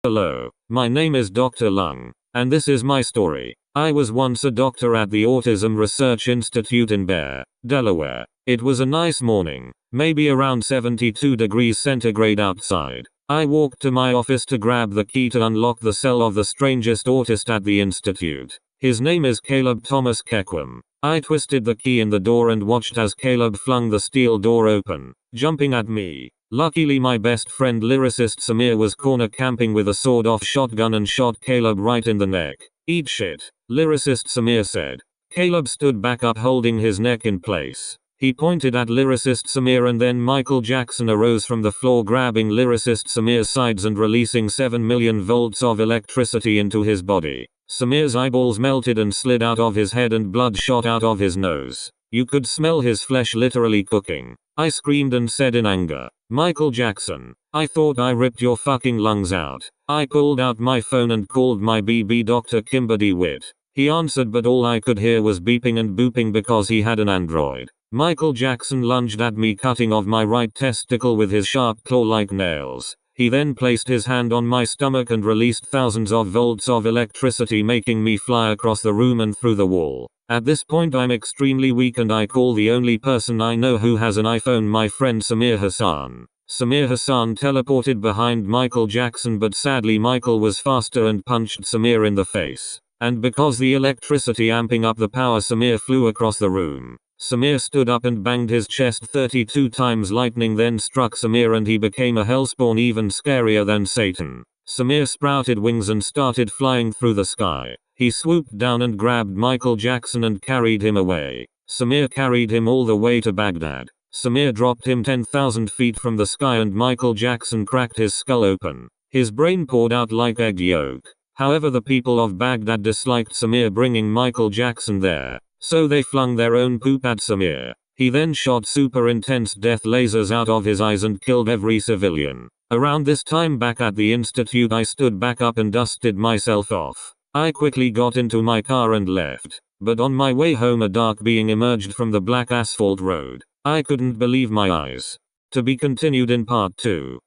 Hello, my name is Dr. Lung, and this is my story. I was once a doctor at the Autism Research Institute in Bear, Delaware. It was a nice morning, maybe around 72 degrees centigrade outside. I walked to my office to grab the key to unlock the cell of the strangest autist at the institute. His name is Caleb Thomas Kequam. I twisted the key in the door and watched as Caleb flung the steel door open, jumping at me. Luckily my best friend lyricist Samir was corner camping with a sawed-off shotgun and shot Caleb right in the neck. Eat shit, lyricist Samir said. Caleb stood back up holding his neck in place. He pointed at lyricist Samir and then Michael Jackson arose from the floor grabbing lyricist Samir's sides and releasing 7 million volts of electricity into his body. Samir's eyeballs melted and slid out of his head and blood shot out of his nose. You could smell his flesh literally cooking. I screamed and said in anger, "Michael Jackson, I thought I ripped your fucking lungs out." I pulled out my phone and called my BB Dr. Kimber DeWitt. He answered but all I could hear was beeping and booping because he had an Android. Michael Jackson lunged at me cutting off my right testicle with his sharp claw-like nails. He then placed his hand on my stomach and released thousands of volts of electricity making me fly across the room and through the wall. At this point I'm extremely weak and I call the only person I know who has an iPhone, my friend Samir Hassan. Samir Hassan teleported behind Michael Jackson but sadly Michael was faster and punched Samir in the face. And because the electricity amping up the power, Samir flew across the room. Samir stood up and banged his chest 32 times. Lightning then struck Samir and he became a hellspawn even scarier than Satan. Samir sprouted wings and started flying through the sky. He swooped down and grabbed Michael Jackson and carried him away. Samir carried him all the way to Baghdad. Samir dropped him 10,000 feet from the sky and Michael Jackson cracked his skull open. His brain poured out like egg yolk. However, the people of Baghdad disliked Samir bringing Michael Jackson there. So they flung their own poop at Samir. He then shot super intense death lasers out of his eyes and killed every civilian. Around this time back at the institute I stood back up and dusted myself off. I quickly got into my car and left. But on my way home a dark being emerged from the black asphalt road. I couldn't believe my eyes. To be continued in part 2.